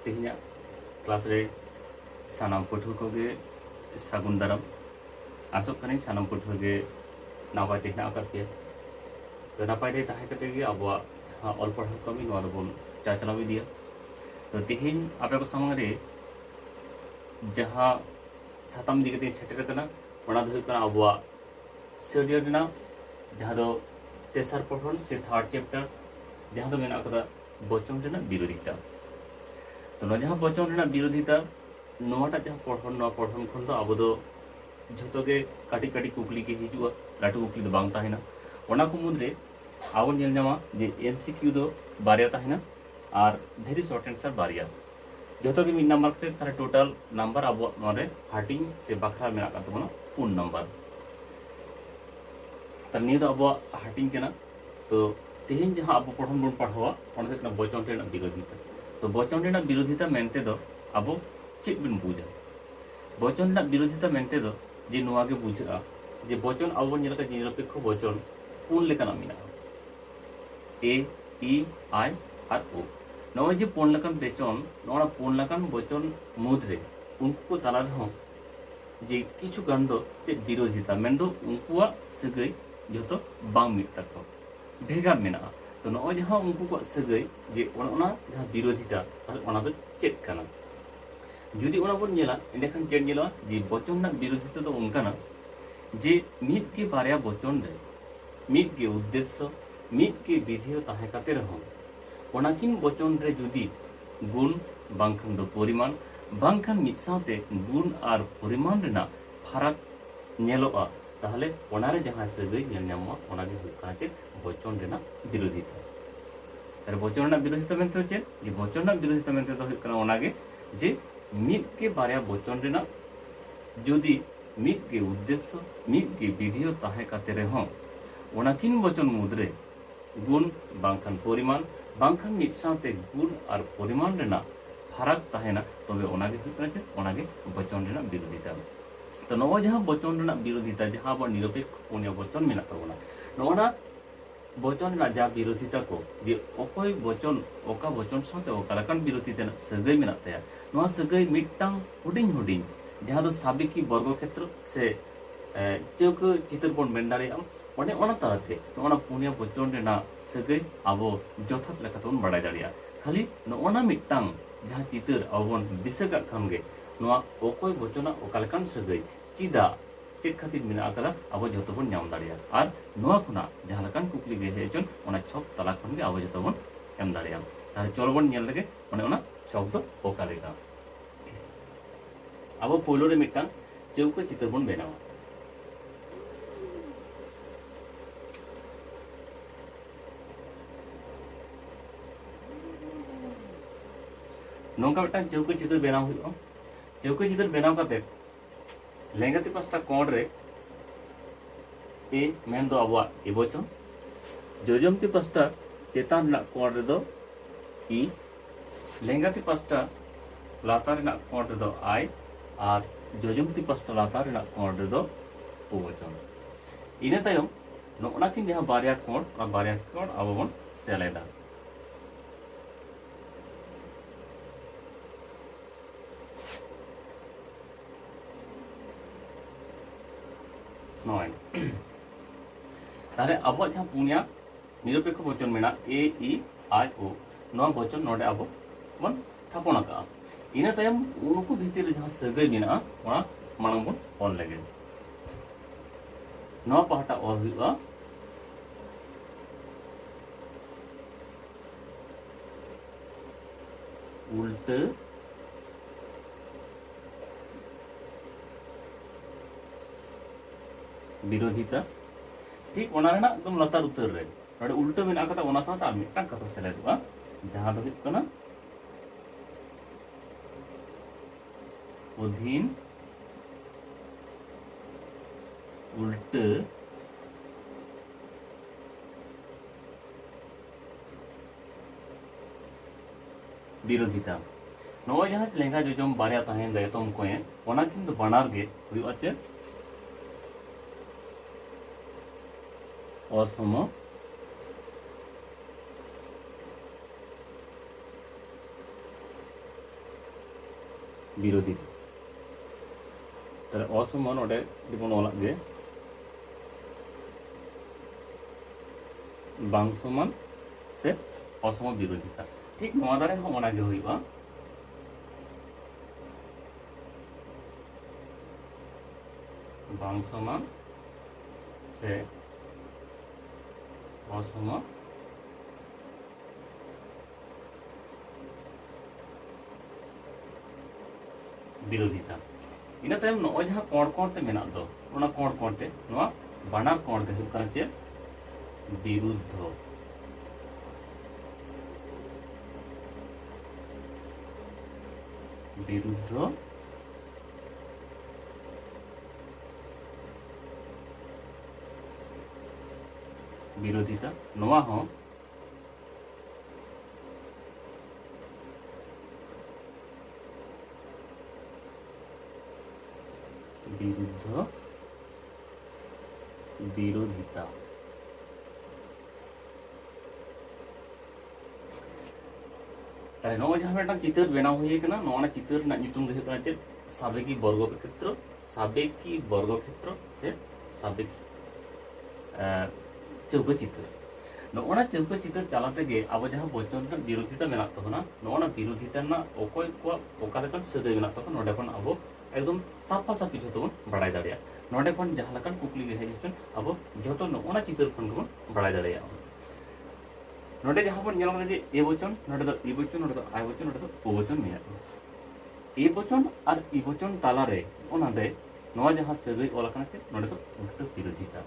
तेहना क्लास रे सानाम पठुआ को गे सागुन दाराम आसोग करें सानाम पठुआ गे नापाय तेहना आकाद पे तो नापाय दे ताहे कते गे अब ऑल पढ़ा कमी नवा दोबन चाचलाव इदिया तो तेहन आपे को सामने रे जहाँ साताम इदी कते सेटर कना ओना दो कना अब सेडियर ना जहाँ दो तेसर पठन से थर्ड चैप्टर जहाँ दो मेना कदा बचन रेना विरोधिता तो जहाँ बचन रेना विरोधिता नोटा जहाँ पढ़न खन दो अब दो झोतो के काटी काटी कुकली के हिजुआ लाटू कुकली दो बांग ताहेना ओना को मुद्रे आवन नेल नामा जे एमसीक्यू दो बारिया ताहेना और वेरी शॉर्ट आंसर बारिया जोतो के मिड नंबर ते तारे टोटल नंबर अब नोरे हार्टिंग से बखरा मेना का तबना पूर्ण नंबर तर नियो अब हार्टिंग केना तो तेहन जहाँ अब पढ़न बन पढ़वा ओना से बचन रेना विरोधिता तो बचन रेना विरोधिता मेनते दो अब चेक बिन बुझा बचन रेना विरोधिता मेनते दो जे नोआ के बुझा जे बचन अब नेल का निरपेक्ष बचन पूर्ण लेकाना मेना ए ई आई और ओ नॉय जे पूर्ण लेकान बेचन नोना पूर्ण लेकान बचन मुद्रे उनको को तला रहो जे किछु गान दो जे विरोधिता मेन दो उनको सगई जो बांग मिट तक भेगार मेना तो नॉय जहाँ उनको को सगई जे ओना जहाँ विरोधिता ताले ओना दो चेक काना जुदी ओना बन नेला एंडेखान चेक नेला जे बचन ना विरोधिता दो उनकाना जे मिट के बारिया बचन रे मिट के उद्देश्य मिट के विधियो ताहे काते रहो ओनाकिन बचन रे जुदी गुण बांखान दो परिमाण बांखान मिट साथे गुण और परिमाण रेना फरक नेलोआ ताहले ओनारे जहाँ सगई नेल नामवा ओनागे हुकाना चे बचन रेना विरोधिता तर बचन रेना विरोधिता मेनते चे जे बचन रेना विरोधिता मेनते तो हुकाना ओनागे जे मिट के बारिया बचन रेना जुदी मिट के उद्देश्य मिट के विधियो ताहे काते रहो ओनाकिन बचन मुद्रे गुण बांखान परिमाण बांखान मिट साथे गुण और परिमाण रेना फरक ताहेना तबे ओनागे हुकाना चे ओनागे बचन रेना विरोधिता तो नवा जहाँ बचन रेना विरोधिता जहाँ अब निरपेक्ष पुण्य बचन मेना तबना नोना बचन ना जा विरोधिता को जे अकय बचन ओका बचन साथे ओका लकान विरोधिता सगई मेना तया नवा सगई मिटटांग हुडिंग हुडिंग जहाँ दो साबिकी वर्ग क्षेत्र से चौक चित्र बन मेन दाड़ेयाम ओने ओना ताते नोना पुण्य बचन रेना सगई अब जथात लेकातबन बाडाय दाड़ेया खाली नोना मिटटांग जहाँ चित्र अबन दिसगा खानगे नोआ अकय बचना ओका लकान सगई चिदा चेक खातिर मेना आकादा अब जतबन नाम दाड़ेया और नोआ खुना जहाँ लकान कुकली गे हेजन ओना छक तला खनगे अब जतबन एम दाड़ेया ताहले चलबन नेल लगे ओने ओना छक दो ओका लेका अब पोलो रे मिटटांग चौका चित्र बन बेनावा नौका मिटटांग चौका चित्र बेनाव हुआ चौका चित्र बेनाव काते लेंगाती पास्टा कोण रे ए मेन दो अब ए बचन जोजमती पास्टा चेतान ना कोण रे दो ई लेंगाती पास्टा लातार ना कोण रे दो आई और जोजमती पास्टा लातार ना कोण रे दो ओ बचन इने तायम नोनाकिन जहाँ बारिया कोण अब बन सेलेदा तारे अब जहाँ पुनिया निरपेक्ष बचन मेना ए ई आई ओ नवा बचन नोडे अब बन थापन का इना तायम उनको भीतर जहाँ सगई मेना ओना मानम बन ऑल लगे नवा पहाटा ऑल हुआ उल्टे विरोधिता ठीक ओना रेना एकदम लतार उतर रे नोडे उल्टा मेना कथा ओना साथ आर मिटटांग कथा सेलेदुआ जहां दो हुयुग कना अधीन उल्टे विरोधिता नवा जहां लेंगा जोजम बारिया ताहेन दयतम कोए ओना किंतु बानार गे हुयुआ चे असम বিরোধিতা তাহলে অসমান ওটা যেমন অলাগ গে বাং সমান সে অসম বিরোধিতা ঠিক নয়া দারে হᱚᱸ ᱚᱱᱟ ᱜᱮ ᱦᱩᱭᱩᱜᱼᱟ বাং সমান সে অসম বিরোধিতা ᱤᱱᱟᱹ ᱛᱟᱭᱚᱢ ᱱᱚᱜᱼᱚᱭ ᱡᱟᱦᱟᱸ ᱠᱚᱬ ᱠᱚᱬ ᱛᱮ ᱢᱮᱱᱟᱜ ᱫᱚ ᱚᱱᱟ ᱠᱚᱬ ᱠᱚᱬ ᱛᱮ ᱱᱚᱣᱟ ᱵᱟᱱᱟᱨ ᱠᱚᱬ ᱜᱮ ᱦᱩᱭᱩᱜ ᱠᱟᱱᱟ ᱪᱮᱫ বিরুদ্ধ বিরুদ্ধ বিরোধিতা নয়া হᱚᱸ বিরুদ্ধ বিরোধিতা তাই নয় जहां मिदटां चितर बेनाव हुई कना नोना चितर ना नितुम गे कना चेद साबेकी वर्ग क्षेत्र से साबेकी चौका चितर नोना चौका चितर चलाते गे अब जहां वचन ना विरोधिता मेना तबना नोना विरोधिता ना ओकोय को ओका लेकन सगे मेना तबन नोडे खन अब एकदम साफा साफी जतो बन बड़ाय दाड़िया नोडे खन जहां लेकन कुकली गे हेजन अब जतो नोना चितर खन को बड़ाय दाड़िया नोडे जहां बन नेलो जे ए वचन नोडे दो ई वचन नोडे दो आय वचन नोडे दो ओ वचन मेना ए वचन और ई वचन ताला रे ओना दे नोआ जहां सगे ओला कना चे नोडे दो उल्टा विरोधिता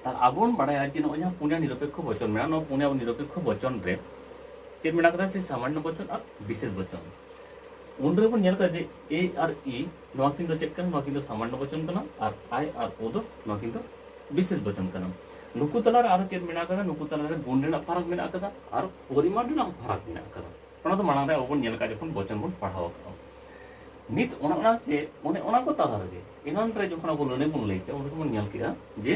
तार आबोन बड़ाया जे नोआ जहां पुण्य निरपेक्ष वचन मेना नो पुण्य निरपेक्ष वचन रे चे मेना कदा से सामान्य वचन और विशेष वचन उन रे बन नेल का जे ए और ई नोआ किन दो चेक कन नोआ किन दो सामान्य वचन कना और आय और ओ दो नोआ किन दो विशेष वचन कना नुकु तलार आरो चेक मेना कदा नुकु तलार रे गुण रेना फरक मेना कदा और परिमाण रेना फरक मेना कदा ओना तो मांग रे ओबन नेल का जखन वचन बन पढ़ाव नित ओना से ओने ओना को ताला रे इनान रे जखन अब लने बन लई के ओन बन नेल किया जे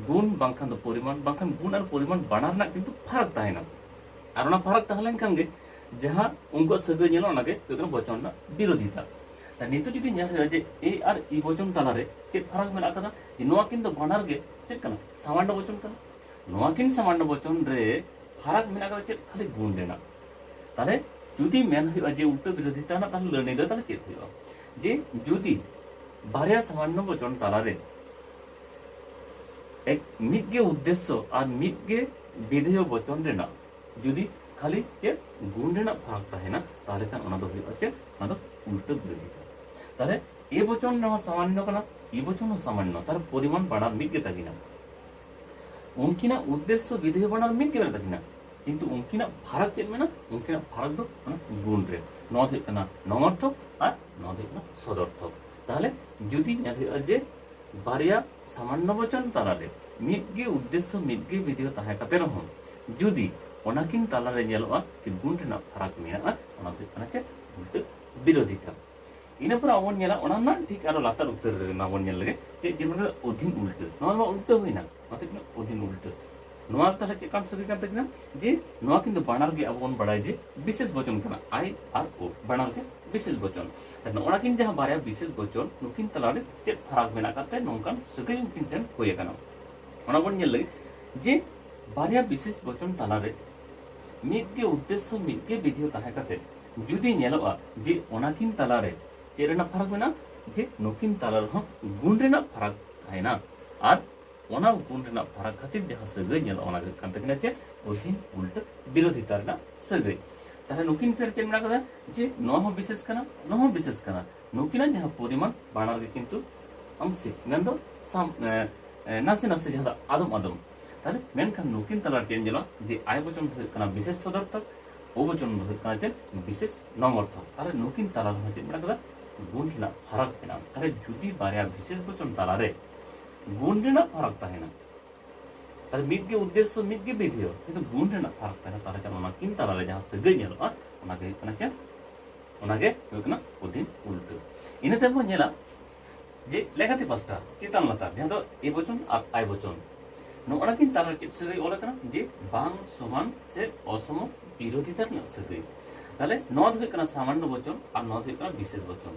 गुण बांखान दो परिमाण बांखान गुण और परिमाण बानार ना किंतु फरक ताहेना और ओना फरक ताहलेन खान गे जहां उनको सगे नेलो ओना गे बेकन वचन ना विरोधिता ता नितो जदि नेल जे ए और ई वचन ताला रे चे फरक मेना कदा जे नोआ किंतु बानार गे चेक कना सामान्य वचन कना नोआ किन सामान्य वचन रे फरक मेना कदा चेक खाली गुण रेना ताले जुदी मेन हुआ जे उल्टा विरोधिता ना ताले लने दो ताले चेक हुआ जे जुदी बारया सामान्य वचन ताला रे एक मिदगे उद्देश्य और मिदगे विधेय वचन रेना जुदी खाली चे गुण रेना फरक ताहेना ताले खान ओना दो हुआ चे ओना दो उल्टा विरोधिता ताले ए वचन ना सामान्य कना ई वचन सामान्य तार परिमाण बाड़ा मिदगे तागिना उनकिना उद्देश्य विधेय बाड़ा मिदगे तागिना किंतु उनकिना फरक चेक मेना उनकिना फरक दो गुण रे नोआ थे कना नमर्थक और नोआ थे कना सदर्थक ताहले जुदी नेल हुआ जे बारिया सामान्य वचन ताला रे मिदगे उद्देश्य मिदगे विधेय ताहे काते रहन जुदी ओनाकिन ताला रे नेलोआ जे गुण रेना फरक मेना ओना थे कना चे उल्टा विरोधिता इना पर आवon नेला ओना ना ठीक आरो लातार उत्तर रे ना आवon नेल लगे जे जेमन अधीन उल्टा नोआ उल्टा होइना माते अधीन उल्टा नोआ ताले चेकान सगे कान तकना जे नोआ किंतु बानार गे अबन बड़ाय जे विशेष वचन कना आई और ओ बानार के विशेष वचन नोआ किन जहां बारया विशेष वचन नुकिन तलारे चे फरक मेना काते नोंकान सगे उनकिन टेन होय कना ओना बन नेल लगे जे बारया विशेष वचन तलारे मिदगे उद्देश्य मिदगे विधेय ताहे काते जुदी नेलोआ जे ओनाकिन तलारे चे रेना फरक मेना जे नुकिन तलार ह गुण रेना फरक थायना और ओना गुण रेना फरक खातिर जहां सगे नेल ओना कान तकना चे अधीन उल्टा विरोधिता रेना सगे तारे नुकिन फेर चे मेना कदा जे नोआ हो विशेष कना नुकिना जहां परिमाण बानार गे किंतु आंशिक मेन दो नासे नासे जहां आदम आदम तारे मेनखान नुकिन तलार चे नेला जे आय वचन हो कना विशेष सदर्थक ओ वचन हो कना चे विशेष नमर्थक तारे नुकिन तलार हो चे मेना कदा गुण रेना फरक मेना तारे जुदी बारया विशेष वचन तला रे गुण रेना फरक ताहेना तारे मिदगे उद्देश्य मिदगे विधेय किंतु गुण रेना फरक ताहेना तारे कन ओना किन तला रे जहां सगे नेलोआ ओना गे कना चे ओना गे हो कना अधीन उल्टा इना ते बन नेला जे लेखाते पास्टा चितान लातार जहां दो ए वचन और आय वचन नोना किन तला रे सगे ओला कना जे बांग समान से असम विरोधिता ना सगे তাহলে নদ হয়ে কানা সামান্য বচন আর নদ হয়ে কানা বিশেষ বচন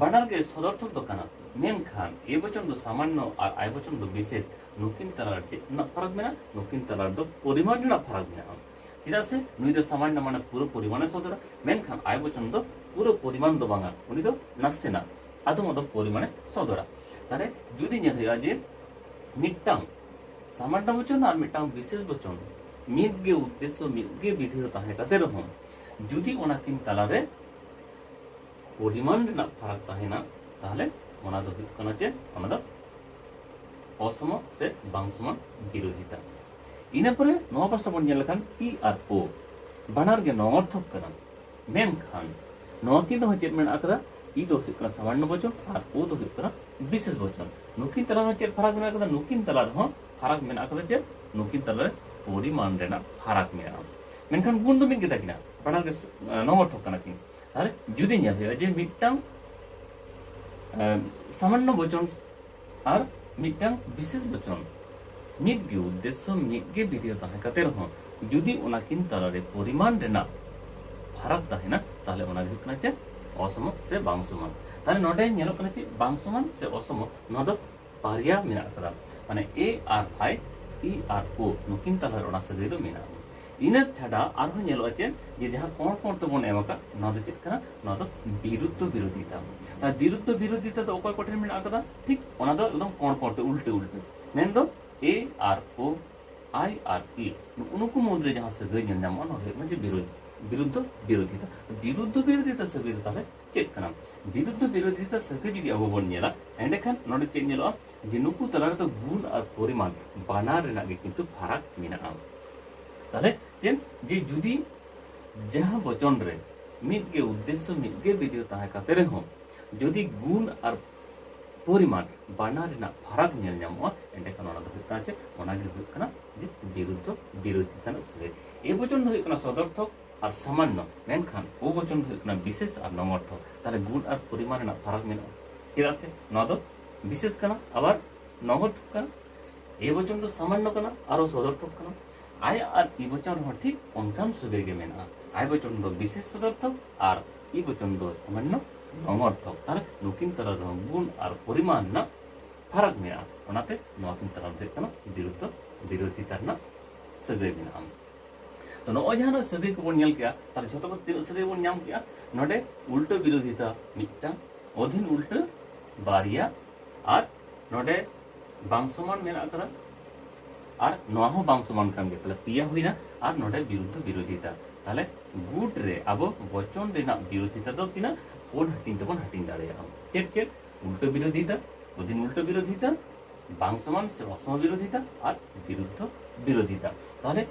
বানার গে সদর্থক দো কানা মেনখান এ বচন দো সামান্য আর আই বচন দো বিশেষ নুকিन তালার যে না ফারাক মেনা নুকিन তালার দো পরিমাণ না ফারাক মেনা চিদা সে নুই দো সামান্য মানে পুরো পরিমাণে সদরা মেনখান আই বচন দো পুরো পরিমাণ দো বাঙা উনি দো নাসে না আদম আদম পরিমাণে সদরা তাহলে যদি ñel হইয়া যে মিটটাং সামান্য বচন আর মিটটাং বিশেষ বচন মিটগে উদ্দেশ্য মিটগে বিধি তাহে কাতে রহম যদি ওনাকিন তালারে পরিমাণ রেনাক ফারাক তাহে না তাহলে ওনা দো হুᱭᱩᱜ ᱠᱟᱱᱟ ᱡᱮ ওনা দো অসম সে বাং সমান বিরোধিতা ইনা পরে নয়া পাঁচটা বন ñel লেখান পি আর ও বানার গে নঅর্থক কানা মেনখান নকিন ᱦᱚᱸ ᱪᱮᱫ ᱢᱮᱱᱟᱜ ᱟᱠᱟᱫᱟ ই দো ᱦᱩᱭᱩᱜ ᱠᱟᱱᱟ সামান্য বচন আর ও দো ᱦᱩᱭᱩᱜ ᱠᱟᱱᱟ বিশেষ বচন নুকিন তালার ᱦᱚᱸ ᱪᱮᱫ ᱯᱷᱟᱨᱟᱠ ᱢᱮᱱᱟᱜ ᱟᱠᱟᱫᱟ নুকিন তালার ᱦᱚᱸ ᱯᱷᱟᱨᱟᱠ ᱢᱮᱱᱟᱜ ᱟᱠᱟᱫᱟ ᱡᱮ নুকিন তালার পরিমাণ রেনাক ᱯᱷᱟᱨᱟᱠ ᱢᱮᱱᱟᱜᱼᱟ ᱢᱮᱱᱠᱷᱟᱱ ᱜᱩᱱ ᱫᱚ ᱢᱤᱫ ᱜᱮᱛᱟ ᱠᱤᱱᱟ ᱵᱟᱱᱟᱨ ᱜᱮ নঅর্থক কানা কিন তাহলে যদি ñel ᱦᱩᱭᱩᱜᱼᱟ ᱡᱮ মিটটাং সামান্য বচন আর মিটটাং বিশেষ বচন মিটগে উদ্দেশ্য মিটগে বিধি তাহে কাতে রহম যদি ওনাকিন তালারে পরিমাণ রেনাক ফারাক তাহে না তাহলে ওনা ᱦᱩᱭᱩᱜ ᱠᱟᱱᱟ ᱡᱮ অসম সে বাং সমান তাহলে নডে ñelᱚᱜ ᱠᱟᱱᱟ ᱡᱮ বাং সমান সে অসম ᱱᱚᱣᱟ ᱫᱚ ᱵᱟᱨᱭᱟ ᱢᱮᱱᱟᱜ ᱟᱠᱟᱫᱟ মানে এ আর আই ই আর ও নুকিন তালার ওনা ᱥᱟᱹᱜᱟᱹᱭ ᱫᱚ ᱢᱮᱱᱟᱜᱼᱟ ᱤᱱᱟᱹ ᱪᱷᱟᱰᱟ ᱟᱨᱦᱚᱸ ᱧᱮᱞᱚᱜᱼᱟ ᱡᱮ ᱡᱟᱦᱟᱸ ᱠᱚᱬ ᱠᱚᱬ ᱛᱮᱵᱚᱱ ᱮᱢ ᱟᱠᱟᱫ ᱱᱚᱣᱟ ᱫᱚ ᱪᱮᱫ ᱠᱟᱱᱟ ᱱᱚᱣᱟ ᱫᱚ বিরুদ্ধ বিরোধিতা আর বিরুদ্ধ বিরোধিতা ᱫᱚ ᱚᱠᱚᱭ ᱠᱚᱴᱷᱮᱱ ᱢᱮᱱᱟᱜ ᱟᱠᱟᱫᱟ ᱴᱷᱤᱠ ᱚᱱᱟ ᱫᱚ ᱮᱠᱫᱚম ᱠᱚᱬ ᱠᱚᱬ ᱛᱮ ᱩᱞᱴᱟᱹ ᱩᱞᱴᱟᱹ ᱢᱮᱱᱫᱚ এ আর ও আই আর ই ᱩᱱᱠᱩ ᱢᱩᱫᱽᱨᱮ ᱡᱟᱦᱟᱸ ᱥᱟᱹᱜᱟᱹᱭ ᱧᱮᱞ ᱧᱟᱢᱚᱜᱼᱟ ᱱᱚᱣᱟ ᱦᱩᱭᱩᱜ ᱠᱟᱱᱟ ᱡᱮ বিরুদ্ধ বিরোধিতা বিরুদ্ধ বিরোধিতা ᱥᱟᱹᱜᱟᱹᱭ ᱫᱚ তাহলে ᱪᱮᱫ ᱠᱟᱱᱟ বিরুদ্ধ বিরোধিতা ᱥᱟᱹᱜᱟᱹᱭ ᱡᱩᱫᱤ ᱟᱵᱚ ᱵᱚᱱ ᱧᱮᱞᱟ ᱮᱸᱰᱮᱠᱷᱟᱱ ᱱᱚᱰᱮ ᱪᱮᱫ ᱧᱮᱞᱚᱜᱼᱟ ᱡᱮ ᱱᱩᱠᱩ ᱛᱟᱞᱟ ᱨᱮᱫᱚ ᱜᱩᱱ ᱟᱨ ᱯᱚᱨᱤᱢᱟণ ᱵᱟᱱᱟᱨ ᱨᱮᱱᱟᱜ ᱜᱮ ᱠᱤᱱᱛᱩ ᱯᱷᱟᱨᱟᱠ ᱢᱮᱱᱟᱜᱼᱟ তাহলে যে যদি যাহা বচন রে মিটগে উদ্দেশ্য মিটগে বিধি তাহে কাতে রেহᱚᱸ যদি গুণ আর পরিমাণ বানার রেনাক ফারাক ñel ᱧᱟᱢᱚᱜᱼᱟ এন্ডেখান ওনা ᱫᱚ ᱦᱩᱭᱩᱜ ᱠᱟᱱᱟ ᱡᱮ ᱚᱱᱟ ᱜᱮ ᱦᱩᱭᱩᱜ ᱠᱟᱱᱟ ᱡᱮ বিরুদ্ধ বিরোধিতা ᱨᱮᱱᱟᱜ ᱥᱟᱹᱜᱟᱹᱭ এ বচন ᱫᱚ ᱦᱩᱭᱩᱜ ᱠᱟᱱᱟ সদর্থক আর সামান্য মেনখান ও বচন ᱫᱚ ᱦᱩᱭᱩᱜ ᱠᱟᱱᱟ বিশেষ আর নঅর্থক তাহলে গুণ আর পরিমাণ রেনাক ফারাক মেনাᱜᱼᱟ ᱪᱮᱫᱟᱜ ᱥᱮ ᱱᱚᱣᱟ ᱫᱚ বিশেষ কানা আবার নঅর্থক কানা এ বচন ᱫᱚ সামান্য কানা আরো সদর্থক কানা আই আর ই বচন হᱚᱸ ঠিক অনকান ᱥᱟᱹᱜᱟᱹᱭ ᱜᱮ ᱢᱮᱱᱟᱜᱼᱟ আই বচন ᱫᱚ বিশেষ সদর্থক আর ই বচন ᱫᱚ সামান্য নঅর্থক তাহলে নুকিন তালার গুণ আর পরিমাণ ᱨᱮᱱᱟᱜ ফারাক মেনাᱜᱼᱟ ᱚᱱᱟᱛᱮ ᱱᱚᱣᱟ ᱠᱤᱱ ᱛᱟᱞᱟ ᱨᱮ ᱦᱩᱭᱩᱜ ᱠᱟᱱᱟ বিরুদ্ধ বিরোধিতা ᱨᱮᱱᱟᱜ ᱥᱟᱹᱜᱟᱹᱭ ᱢᱮᱱᱟᱜᱼᱟ ᱛᱚ ᱱᱚᱜᱼᱚᱭ ᱡᱟᱦᱟᱸ ᱥᱟᱹᱜᱟᱹᱭ ᱠᱚᱵᱚᱱ ᱧᱮᱞ ᱠᱮᱜᱼᱟ ᱛᱟᱦᱞᱮ ᱡᱷᱚᱛᱚ ᱠᱚ ᱛᱤᱱᱟᱹᱜ ᱥᱟᱹᱜᱟᱹᱭ ᱵᱚᱱ ᱧᱟᱢ ᱠᱮᱜᱼᱟ ᱱᱚᱰᱮ ᱩᱞᱴᱟᱹ বিরোধিতা ᱢᱤᱫᱴᱟᱝ অধীন উল্টো বারিয়া আর নডে বাং সমান মেনাᱜ ᱟᱠᱟᱫᱟ আর নয়া ᱦᱚᱸ ᱵᱟᱝ ᱥᱚᱢᱟᱱ ᱠᱟᱱ ᱜᱮᱭᱟ ᱛᱟᱦᱞᱮ ᱯᱮᱭᱟ ᱦᱩᱭᱱᱟ আর নডে বিরুদ্ধ বিরোধিতা তাহলে গুড রে আবো বচন রেনাᱜ বিরোধিতা ᱫᱚ ᱛᱤᱱᱟᱹᱜ ᱯᱩᱱ ᱦᱟᱹᱴᱤᱧ ᱛᱮᱵᱚᱱ ᱦᱟᱹᱴᱤᱧ ᱫᱟᱲᱮᱭᱟᱜᱼᱟ ᱪᱮᱫ উল্টো বিরোধিতা অধীন উল্টো বিরোধিতা বাং সমান সে অসম বিরোধিতা আর বিরুদ্ধ বিরোধিতা তাহলে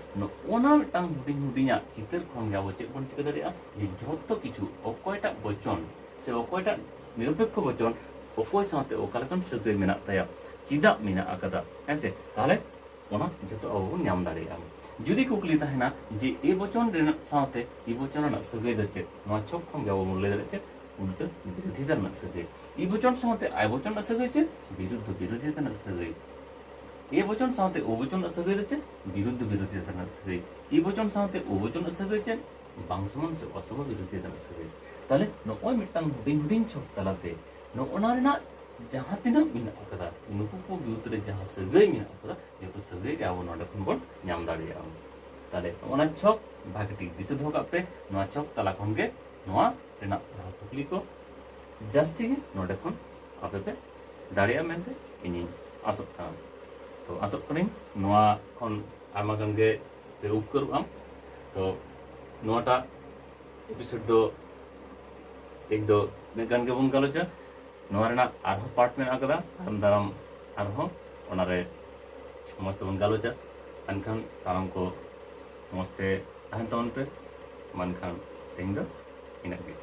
ওনা মিদᱴᱟᱝ ᱦᱩᱰᱤᱧ ᱦᱩᱰᱤᱧᱟᱜ ᱪᱤᱛᱟᱹᱨ ᱠᱷᱚᱱ ᱜᱮ ᱟᱵᱚ ᱪᱮᱫ ᱵᱚᱱ ᱪᱤᱠᱟᱹ ᱫᱟᱲᱮᱭᱟᱜᱼᱟ ᱡᱮ ᱡᱷᱚᱛᱚ ᱠᱤᱪᱷᱩ ᱚᱠᱚᱭᱴᱟᱜ বচন সে অকয়ᱴᱟᱜ নিরপেক্ষ বচন অকয় সাথে ᱚᱠᱟ ᱞᱮᱠᱟᱱ ᱥᱟᱹᱜᱟᱹᱭ ᱢᱮᱱᱟᱜ ᱛᱟᱭᱟ ᱪᱮᱫᱟᱜ ᱢᱮᱱᱟᱜ ᱟᱠᱟᱫᱟ ᱦᱮᱸᱥᱮ ᱛᱟᱦᱞᱮ ᱚᱱᱟ ᱡᱷᱚᱛᱚ ᱟᱵᱚ ᱵᱚᱱ ᱧᱟᱢ ᱫᱟᱲᱮᱭᱟᱜᱼᱟ যদি কুকলি তাহেনা যে এ বচন রেনাᱜ সাথে ই বচন রেনাᱜ ᱥᱟᱹᱜᱟᱹᱭ ᱫᱚ ᱪᱮᱫ ᱱᱚᱣᱟ ᱪᱷᱚᱠ ᱠᱷᱚᱱ ᱜᱮ ᱟᱵᱚ ᱵᱚᱱ ᱞᱟᱹᱭ ᱫᱟᱲᱮᱭᱟᱜᱼᱟ উল্টো বিরোধিতা ᱨᱮᱱᱟᱜ ᱥᱟᱹᱜᱟᱹᱭ ই বচন সাথে আই বচন ᱨᱮᱱᱟᱜ ᱥᱟᱹᱜᱟᱹᱭ ᱪᱮᱫ বিরুদ্ধ বিরোধিতা ᱨᱮᱱᱟᱜ ᱥᱟᱹᱜᱟᱹᱭ এ বচন সাথে ও বচন ᱨᱮᱱᱟᱜ ᱥᱟᱹᱜᱟᱹᱭ ᱫᱚ ᱪᱮᱫ বিরুদ্ধ বিরোধিতা ᱨᱮᱱᱟᱜ ᱥᱟᱹᱜᱟᱹᱭ ই বচন সাথে ও বচন ᱨᱮᱱᱟᱜ ᱥᱟᱹᱜᱟᱹᱭ ᱪᱮᱫ বাং সমান সে অসম বিরোধিতা ᱨᱮᱱᱟᱜ ᱥᱟᱹᱜᱟᱹᱭ তাহলে ᱱᱚᱜᱼᱚᱭ ᱢᱤᱫᱴᱟᱝ ᱦᱩᱰᱤᱧ ᱦᱩᱰᱤᱧ ᱪᱷᱚᱠ ᱛᱟᱞᱟᱛᱮ ᱱᱚᱜᱼᱚᱱᱟ ᱨᱮᱱᱟᱜ ᱡᱟᱦᱟᱸ ᱛᱤᱱᱟᱹᱜ ᱢᱮᱱᱟᱜ ᱟᱠᱟᱫᱟ ᱱᱩᱠᱩ ᱠᱚ ᱵᱤᱨᱩᱫᱽ ᱨᱮ ᱡᱟᱦᱟᱸ ᱥᱟᱹᱜᱟᱹᱭ ᱢᱮᱱᱟᱜ ᱟᱠᱟᱫᱟ ᱡᱚᱛᱚ ᱥᱟᱹᱜᱟᱹᱭ ᱜᱮ ᱟᱵᱚ ᱱᱚᱰᱮ ᱠᱷᱚᱱ ᱵᱚᱱ ᱧᱟᱢ ᱫᱟᱲᱮᱭᱟᱜᱼᱟ তাহলে ᱚᱱᱟ ᱪᱷᱚᱠ ᱵᱷᱟᱜᱮ ᱴᱷᱤᱠ ᱫᱤᱥᱟᱹ ᱫᱚᱦᱚ ᱠᱟᱜ ᱯᱮ ᱱᱚᱣᱟ ᱪᱷᱚᱠ ᱛᱟᱞᱟ ᱠᱷᱚᱱ ᱜᱮ ᱱᱚᱣᱟ ᱨᱮᱱᱟᱜ ᱡᱟᱦᱟᱸ ᱠᱩᱠᱞᱤ ᱠᱚ ᱡᱟᱹᱥᱛᱤ ᱜᱮ ᱱᱚᱰᱮ ᱠᱷᱚᱱ ᱟᱯᱮ ᱯᱮ ᱫᱟᱲᱮᱭᱟᱜᱼᱟ ᱢᱮᱱᱛᱮ ᱤᱧᱤᱧ ᱟᱥᱚᱜ ᱠᱟᱱᱟ ᱛᱚ ᱟᱥᱚᱜ ᱠᱟᱹᱱᱟᱹᱧ ᱱᱚᱣᱟ ᱠᱷᱚᱱ ᱟᱭᱢᱟ ᱜᱟᱱ ᱜᱮ ᱯᱮ ᱩᱯᱠᱟᱹᱨᱚᱜᱼᱟ ᱛᱚ ᱱᱚᱣᱟᱴᱟᱜ ᱮᱯᱤᱥᱳᱰ ᱫᱚ ᱛᱮᱦᱮᱧ ᱫᱚ ᱤᱱᱟᱹᱜ ᱜᱟᱱ ᱜᱮᱵᱚᱱ ᱜᱟᱞᱚᱪᱟ ᱱᱚᱣᱟ ᱨᱮᱱᱟᱜ ᱟᱨᱦᱚᱸ ᱯᱟর্ট ᱢᱮᱱᱟᱜ ᱟᱠᱟᱫᱟ ᱛᱟᱭᱚᱢ ᱫᱟᱨᱟᱢ ᱟᱨᱦᱚᱸ ᱚᱱᱟᱨᱮ ᱢᱚᱡᱽ ᱛᱮᱵᱚᱱ ᱜᱟᱞᱚᱪᱟ ᱮᱱᱠᱷᱟᱱ ᱥᱟᱱᱟᱢ ᱠᱚ ᱢᱚᱡᱽ ᱛᱮ ᱛᱟᱦᱮᱱ ᱛᱟᱵᱚᱱ ᱯᱮ ᱢᱮᱱᱠᱷᱟᱱ ᱛᱮᱦᱮᱧ ᱫᱚ ᱤᱱᱟᱹᱜ ᱜᱮ